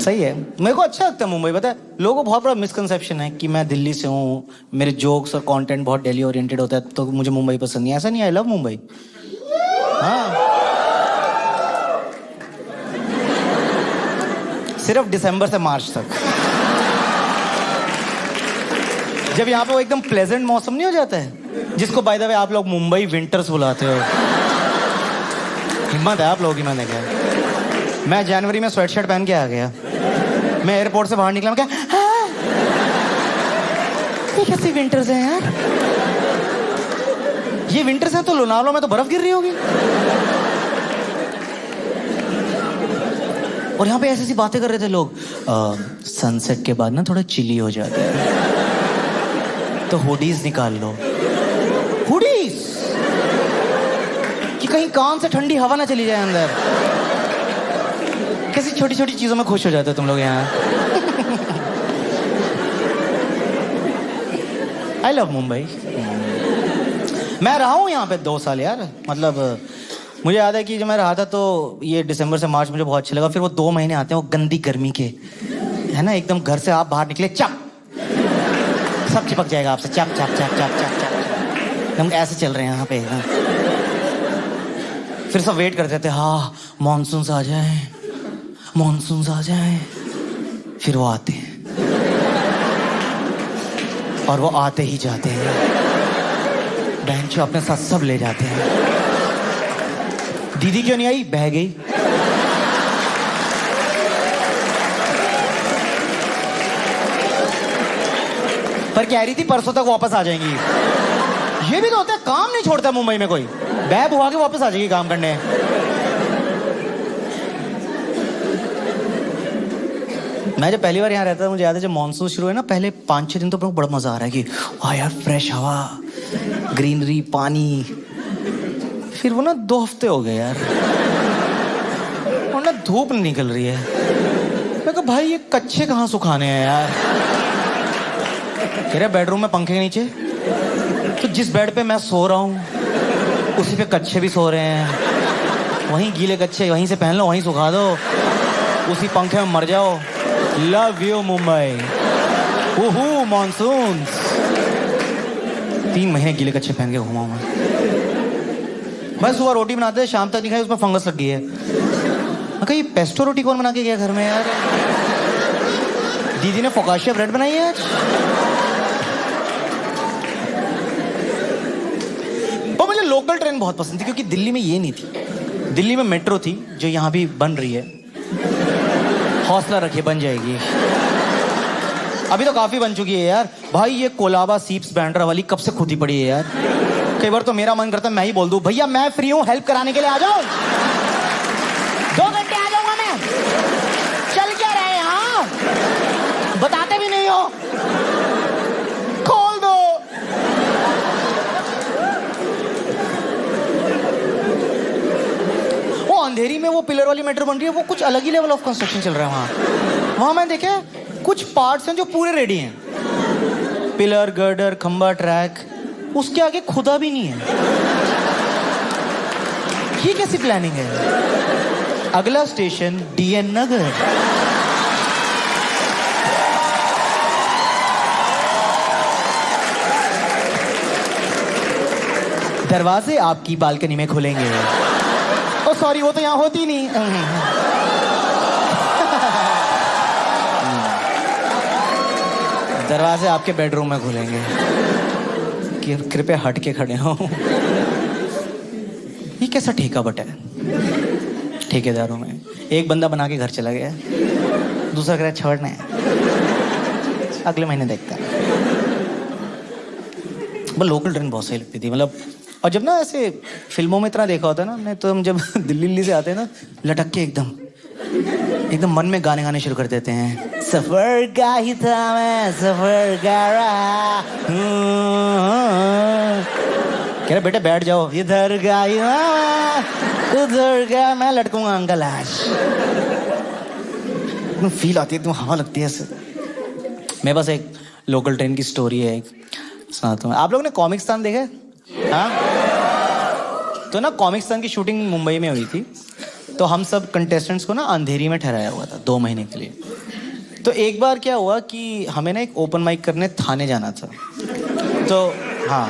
सही है, मेरे को अच्छा लगता है मुंबई। पता है लोगों को बहुत बड़ा मिसकंसेप्शन है कि मैं दिल्ली से हूँ, मेरे जोक्स और कंटेंट बहुत दिल्ली ओरिएंटेड होता है तो मुझे मुंबई पसंद नहीं। ऐसा नहीं, आई लव मुंबई। हाँ, सिर्फ दिसंबर से मार्च तक, जब यहाँ पे वो एकदम प्लेजेंट मौसम नहीं हो जाता है, जिसको बाय द वे आप लोग मुंबई विंटर्स बुलाते हो। हिम्मत है आप लोगों की। मैंने कहा मैं जनवरी में स्वेटशर्ट पहन के आ गया, मैं एयरपोर्ट से बाहर निकला, मैं क्या हाँ? ये कैसी विंटर्स हैं यार, ये विंटर्स हैं तो लोनावला में तो बर्फ गिर रही होगी। और यहाँ पे ऐसी ऐसी बातें कर रहे थे लोग, सनसेट के बाद ना थोड़ा चिली हो जाता है तो हुडीज निकाल लो। हुडीज कि कहीं कान से ठंडी हवा ना चली जाए अंदर। कैसी छोटी छोटी चीजों में खुश हो जाते हो तुम लोग यहाँ। I love Mumbai. मैं रहा हूँ यहाँ पे 2 साल यार। मतलब मुझे याद है कि जब मैं रहा था तो ये दिसंबर से मार्च मुझे बहुत अच्छा लगा। फिर वो 2 महीने आते हैं वो गंदी गर्मी के, है ना, एकदम घर से आप बाहर निकले चप सब चिपक जाएगा आपसे, चप चप चप चप चप चप। हम ऐसे चल रहे हैं यहाँ पे। हाँ। फिर सब वेट करते थे, हाँ मानसून आ जाए, मानसून आ जाए। फिर वो आते हैं और वो आते ही जाते हैं, बहन अपने साथ सब ले जाते हैं। दीदी क्यों नहीं आई, बह गई। पर कह रही थी परसों तक वापस आ जाएंगी। ये भी तो होता है, काम नहीं छोड़ता मुंबई में कोई, बैग हुआ के वापस आ जाएगी काम करने। मैं जब पहली बार यहाँ रहता था मुझे याद है जब मानसून शुरू है ना, पहले 5-6 दिन तो बड़ा मजा आ रहा है कि वाह यार फ्रेश हवा, ग्रीनरी, पानी। फिर वो ना 2 हफ्ते हो गए यार और ना धूप नहीं निकल रही है। मैं कहा भाई ये कच्चे कहाँ सुखाने हैं यार। कह रहे बेडरूम में पंखे के नीचे, तो जिस बेड पे मैं सो रहा हूँ उसी पे कच्चे भी सो रहे हैं। वहीं गीले कच्चे वहीं से पहन लो, वहीं सुखा दो, उसी पंखे में मर जाओ। Love you Mumbai. ओहो मानसून। 3 महीने गीले कच्चे पहन के घुमा मैं। बस सुबह रोटी बनाते हैं, शाम तक नहीं खाई, उसमें फंगस लग गई है। मैं कहा ये पेस्टो रोटी कौन बना के गया घर में यार। दीदी ने फोकाशिया ब्रेड बनाई है आज। तो मुझे लोकल ट्रेन बहुत पसंद थी क्योंकि दिल्ली में ये नहीं थी। दिल्ली में मेट्रो थी जो यहाँ भी बन रही है, हौसला रखिए बन जाएगी। अभी तो काफी बन चुकी है यार। भाई ये कोलाबा सीप्स बैंड्रा वाली कब से खुदी पड़ी है यार। कई बार तो मेरा मन करता है मैं ही बोल दूं भैया मैं फ्री हूं, हेल्प कराने के लिए आ जाओ, 2 घंटे आ जाऊंगा मैं। चल क्या रहे हाँ, बताते भी नहीं हो, खोल दो। वो अंधेरी में वो पिलर वाली मेट्रो बन रही है, वो कुछ अलग ही लेवल ऑफ कंस्ट्रक्शन चल रहा है वहां मैं देखे कुछ पार्ट्स हैं जो पूरे रेडी हैं, पिलर, गर्डर, खंबा, ट्रैक, उसके आगे खुदा भी नहीं है। ये कैसी प्लानिंग है। अगला स्टेशन डीएन नगर। दरवाजे आपकी बालकनी में खुलेंगे। ओ सॉरी वो तो यहां होती नहीं। दरवाजे आपके बेडरूम में खुलेंगे। कृपया हट के खड़े हो। ये कैसा ठेका बटा है ठेकेदारों में। एक बंदा बना के घर चला गया, दूसरा कह रहा है छोड़ना है, अगले महीने देखता है। बस लोकल ट्रेन बहुत सही लगती थी मतलब। और जब ना ऐसे फिल्मों में इतना देखा होता है ना हमने, तो हम जब दिल्ली से आते हैं ना लटक के एकदम मन में गाने शुरू कर देते हैं। सफर का ही था मैं, सफर का रहा। कह रहे बेटे बैठ जाओ, इधर का ही उधर का मैं लटकूंगा अंकल आज। तुम फील आती है, तुम हवा लगती है ऐसे। मैं बस एक लोकल ट्रेन की स्टोरी है सुनाता हूँ। आप लोगों ने कॉमिक्स्तान देखा है? हाँ, तो ना कॉमिक्स्तान की शूटिंग मुंबई में हुई थी, तो हम सब कंटेस्टेंट्स को ना अंधेरी में ठहराया हुआ था 2 महीने के लिए। तो एक बार क्या हुआ कि हमें ना एक ओपन माइक करने थाने जाना था। तो हाँ,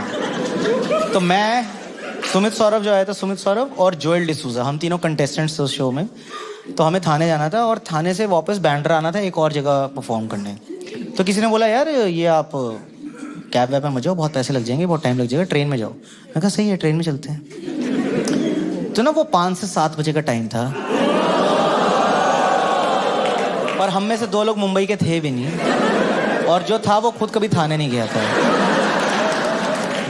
तो मैं, सुमित सौरभ जो आया था, सुमित सौरभ और जोएल डिसूजा, हम तीनों कंटेस्टेंट्स थे उस शो में। तो हमें थाने जाना था और थाने से वापस बैंड्रा आना था एक और जगह परफॉर्म करने। तो किसी ने बोला यार ये आप कैब वैब में मत जाओ, बहुत पैसे लग जाएंगे, बहुत टाइम लग जाएगा, ट्रेन में जाओ। मैं कहा सही है, ट्रेन में चलते हैं। तो ना वो 5 से 7 बजे का टाइम था और हम में से 2 लोग मुंबई के थे भी नहीं, और जो था वो खुद कभी थाने नहीं गया था,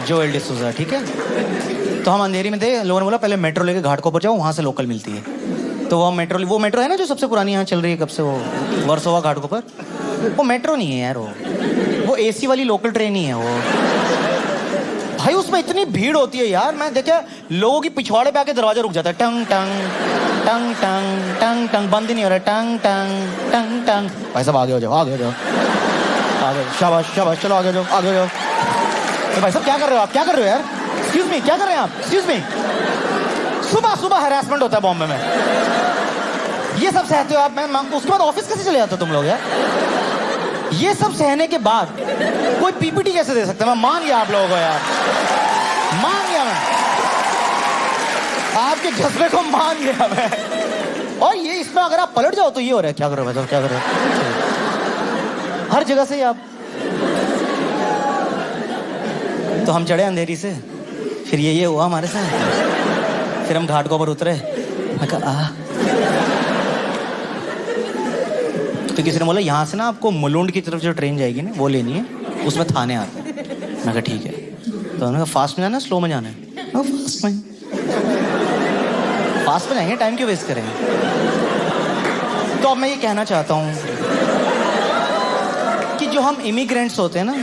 जोएल डिसूजा, ठीक है। तो हम अंधेरी में थे, लोगों ने बोला पहले मेट्रो लेके घाटकोपर जाओ, वहाँ से लोकल मिलती है। तो वो मेट्रो है ना जो सबसे पुरानी यहाँ चल रही है कब से, वो वर्सोवा घाटकोपर, वो मेट्रो नहीं है यार, वो एसी वाली लोकल ट्रेन ही है वो। भाई उसमें इतनी भीड़ होती है यार, मैं देखा लोगों की पिछवाड़े पे आके दरवाजा रुक जाता है, टंग टंग टंग टंग टंग टंग, बंद ही नहीं हो रहा, टंग टंग टंग टंग। भाई साहब आगे हो जाओ, आगे हो जाओ, आगे, शाबाश शाबाश, चलो आगे जाओ, आगे जाओ। तो भाई साहब क्या कर रहे हो आप, क्या कर रहे हो यार, एक्सक्यूज मी, क्या कर रहे हैं आप, एक्सक्यूज मी। सुबह सुबह हैरेसमेंट होता है बॉम्बे में, ये सब सहते हो आप। मैं उसके बाद ऑफिस कैसे चले जाते हो तुम लोग यार? ये सब सहने के बाद कोई पीपीटी कैसे दे सकता है? मैं मान गया आप लोगों को यार, मान गया मैं, आपके जज्बे को मान गया मैं। और ये इसमें अगर आप पलट जाओ तो ये हो रहा है, क्या कर रहे हो भाई, क्या कर रहे हो? हर जगह से ही आप। तो हम चढ़े अंधेरी से, फिर ये हुआ हमारे साथ, फिर हम घाटकोपर उतरे। मैं कहा तो किसी ने बोला यहाँ से ना आपको मुलुंड की तरफ जो ट्रेन जाएगी ना वो लेनी है, उसमें थाने आते हैं। मैं कहा ठीक है। तो उन्होंने कहा फास्ट में जाना है स्लो में जाना है? फास्ट में, फास्ट में जाएंगे, टाइम क्यों वेस्ट करेंगे। तो अब मैं ये कहना चाहता हूँ कि जो हम इमिग्रेंट्स होते हैं ना,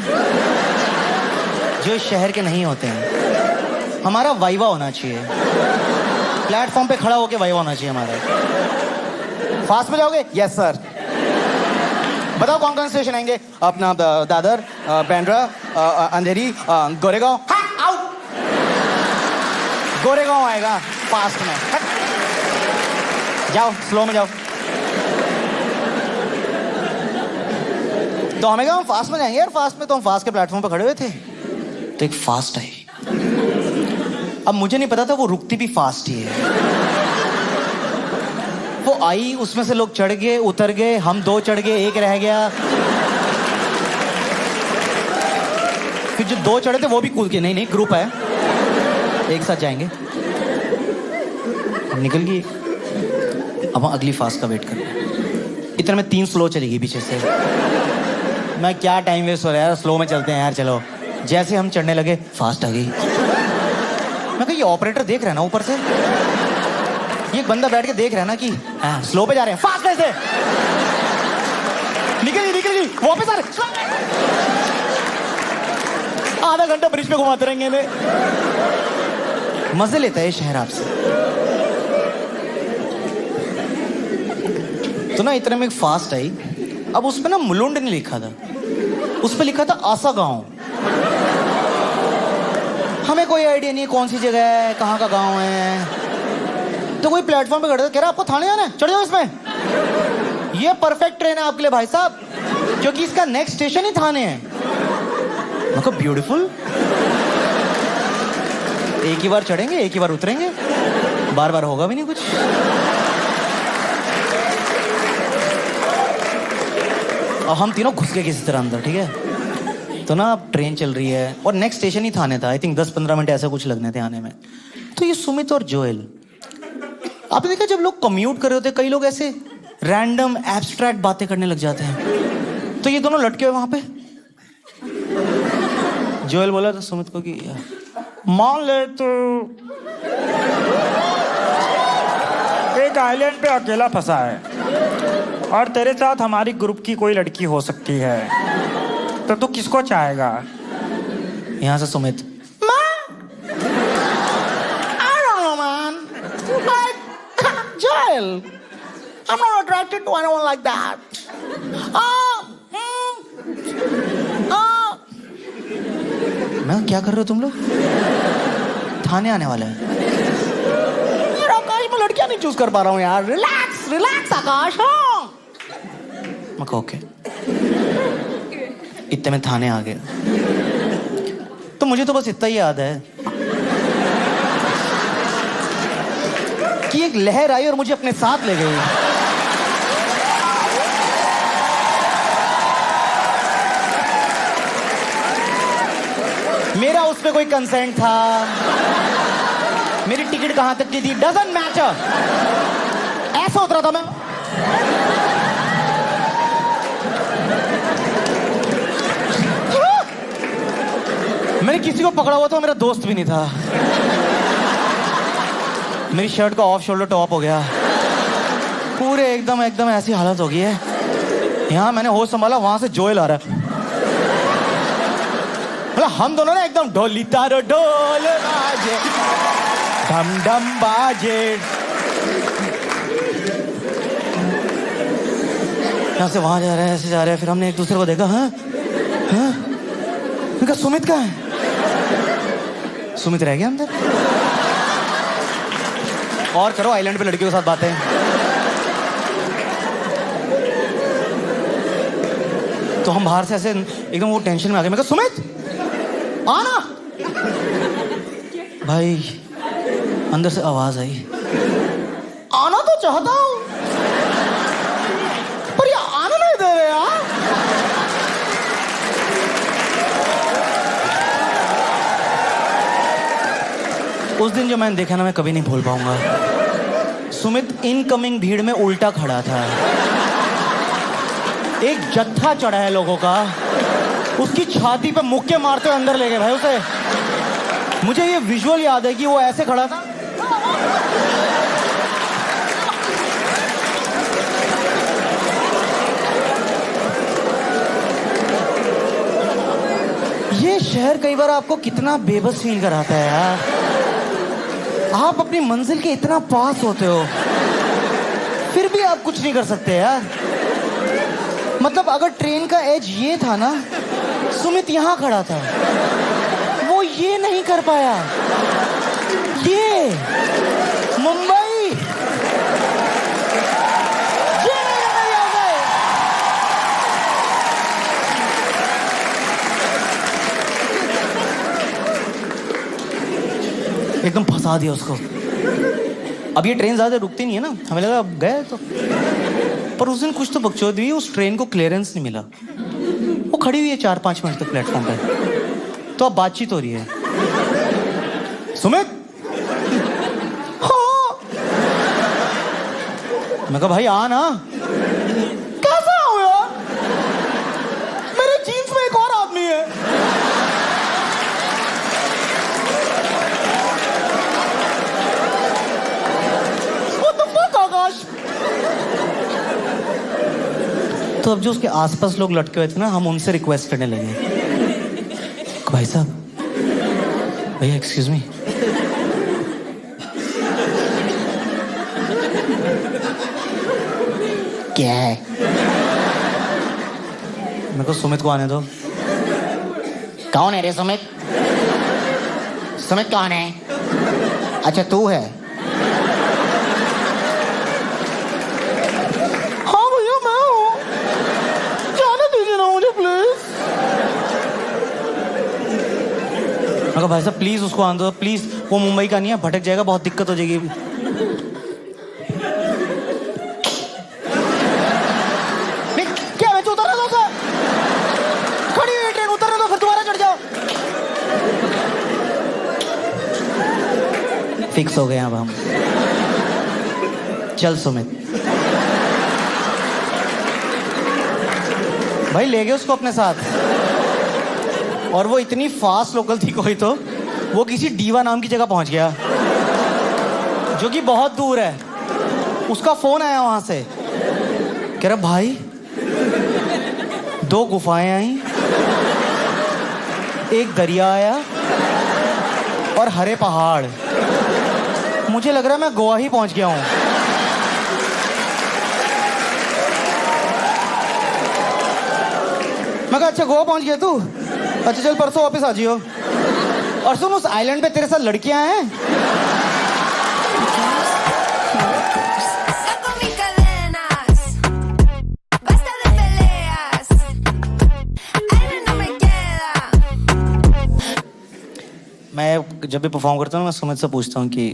जो इस शहर के नहीं होते हैं, हमारा वाइवा होना चाहिए, प्लेटफॉर्म पे खड़ा होके वाइवा होना चाहिए हमारा। फास्ट में जाओगे? Yes sir. बताओ कौन कौन स्टेशन आएंगे? अपना दादर, बांद्रा, अंधेरी, गोरेगांव। हाँ, आउट। गोरेगांव आएगा फास्ट में, जाओ स्लो में जाओ। तो हमें कहा हम फास्ट में जाएंगे यार, फास्ट में। तो हम फास्ट के प्लेटफॉर्म पे खड़े हुए थे, तो एक फास्ट आई। अब मुझे नहीं पता था वो रुकती भी फास्ट ही है। वो आई, उसमें से लोग चढ़ गए, उतर गए, हम 2 चढ़ गए, 1 रह गया। फिर जो 2 चढ़े थे वो भी कूद के, नहीं ग्रुप है, एक साथ जाएंगे। हम निकल गए, अब हम अगली फास्ट का वेट कर रहे हैं। इतने में 3 स्लो चली गई पीछे से। मैं क्या टाइम वेस्ट हो रहा है यार, स्लो में चलते हैं यार, चलो। जैसे हम चढ़ने लगे फास्ट आ गई। मैं कहा ये ऑपरेटर देख रहा है ना ऊपर से, ये एक बंदा बैठ के देख रहा है ना कि हाँ स्लो पे जा रहे हैं, फास्ट कैसे? निकल गई वापस आ रहे। आधा घंटा ब्रिज पे घुमाते रहेंगे इन्हें। मजे लेता है ये शहर आपसे। तो ना इतने में एक फास्ट आई। अब उसमें ना मुलुंड नहीं लिखा था, उस पे लिखा था आसा गांव। हमें कोई आइडिया नहीं कौन सी जगह है, कहाँ का गांव है। तो कोई प्लेटफॉर्म पे खड़े थे, कह रहा आपको थाने जाना है, चढ़ जाओ इसमें, ये परफेक्ट ट्रेन है आपके लिए भाई साहब, क्योंकि इसका नेक्स्ट स्टेशन ही थाने है। मैं कहा ब्यूटीफुल, एक ही बार चढ़ेंगे, एक ही बार उतरेंगे, बार बार होगा भी नहीं कुछ। अब हम तीनों घुस गए किसी तरह अंदर, ठीक है। तो ना अब ट्रेन चल रही है और नेक्स्ट स्टेशन ही थाने था। आई थिंक 10-15 मिनट ऐसा कुछ लगने थे आने में। तो ये सुमित और जोएल, आपने देखा जब लोग कम्यूट कर रहे होते, कई लोग ऐसे रैंडम एब्स्ट्रैक्ट बातें करने लग जाते हैं। तो ये दोनों लटके हुए वहां पे। जोएल बोला था सुमित को कि मान ले तो एक आइलैंड पे अकेला फंसा है और तेरे साथ हमारी ग्रुप की कोई लड़की हो सकती है, तो तू किसको चाहेगा? यहां से Sumit, Joel, I'm not attracted to anyone like that. मैं क्या कर रहे हो तुम लोग? थाने आने वाले हैं यार। आकाश, मैं लड़कियां नहीं चूज कर पा रहा हूँ यार। रिलैक्स आकाश। हाँ मैं कहा ओके। इतने में थाने आ गए। तो मुझे तो बस इतना ही याद है कि एक लहर आई और मुझे अपने साथ ले गई। मेरा उस पे कोई कंसेंट था, मेरी टिकट कहां तक की थी, डजंट मैटर। ऐसा उतरा था मैं। मैंने किसी को पकड़ा हुआ था, मेरा दोस्त भी नहीं था। मेरी शर्ट का ऑफ शोल्डर टॉप हो गया, पूरे एकदम एकदम ऐसी हालत हो गई है। यहां मैंने होश संभाला, वहां से जोएल आ रहा है। मतलब हम दोनों ने एकदम ढोली तारो ढोल बाजे डम डम बाजे, यहां से वहां जा रहे हैं, ऐसे जा रहे हैं। फिर हमने एक दूसरे को देखा। हाँ हाँ, इनका सुमित कहाँ है? सुमित रह गया अंदर। और करो आइलैंड पे लड़कियों के साथ बातें। तो हम बाहर से ऐसे एकदम वो टेंशन में आ गए। मैं कहा सुमित आना। भाई अंदर से आवाज आई, आना तो चाहता हूं पर ये आना नहीं दे रहे यार। उस दिन जो मैंने देखा ना, मैं कभी नहीं भूल पाऊंगा। सुमित इनकमिंग भीड़ में उल्टा खड़ा था। एक जत्था चढ़ा है लोगों का, उसकी छाती पे मुक्के मारते हुए अंदर ले गए भाई उसे। मुझे ये विजुअल याद है कि वो ऐसे खड़ा था। ये शहर कई बार आपको कितना बेबस फील कराता है यार। आप अपनी मंजिल के इतना पास होते हो, फिर भी आप कुछ नहीं कर सकते यार। मतलब अगर ट्रेन का एज ये था ना, सुमित यहां खड़ा था, वो ये नहीं कर पाया। ये मुंबई, ये नहीं आ गए। एकदम फंसा दिया उसको। अब ये ट्रेन ज्यादा रुकती नहीं है ना, हमें लगा अब गए तो। पर उस दिन कुछ तो बकचोद हुई, उस ट्रेन को क्लियरेंस नहीं मिला। वो खड़ी हुई है 4-5 मिनट तक प्लेटफॉर्म पे। तो अब बातचीत हो रही है। सुमित, हाँ। मैं कहा भाई आ ना। कैसा हो यार, मेरे जीन्स में एक और आदमी है। What the fuck आकाश। तो अब जो उसके आसपास लोग लटके हुए थे ना, हम उनसे रिक्वेस्ट करने लगे, भाई साहब, भैया एक्सक्यूज मी, क्या है? मेरे को सुमित को आने दो। कौन है रे सुमित? सुमित कौन है? अच्छा तू है। हाँ भैया मैं हूँ, जाने दीजिए ना मुझे प्लीज। मैं कहा भाई साहब प्लीज उसको आने दो प्लीज, वो मुंबई का नहीं है, भटक जाएगा, बहुत दिक्कत हो जाएगी। क्या मैं उतर रहा था? खड़ी हुई ट्रेन, उतर रहा था, फिर दोबारा चढ़ जाओ। फिक्स हो गए अब हम। चल सुमित। भाई ले गए उसको अपने साथ, और वो इतनी फास्ट लोकल थी कोई तो, वो किसी डीवा नाम की जगह पहुंच गया जो कि बहुत दूर है। उसका फोन आया वहां से, कह रहा भाई 2 गुफाएं आई, एक दरिया आया और हरे पहाड़। मुझे लग रहा है मैं गोवा ही पहुंच गया हूं। मैं कहा अच्छा गोवा पहुंच गया तू, अच्छा चल परसों वापस आ जियो। और सुन उस आइलैंड पे तेरे साथ लड़कियां हैं। मैं जब भी परफॉर्म करता हूँ मैं सुमित से पूछता हूँ कि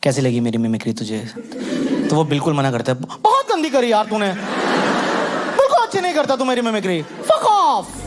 कैसी लगी मेरी मिमिक्री तुझे, तो वो बिल्कुल मना करता है, बहुत गंदी करी यार तूने, बिल्कुल अच्छी नहीं करता तू मेरी मिमिक्री, फक ऑफ।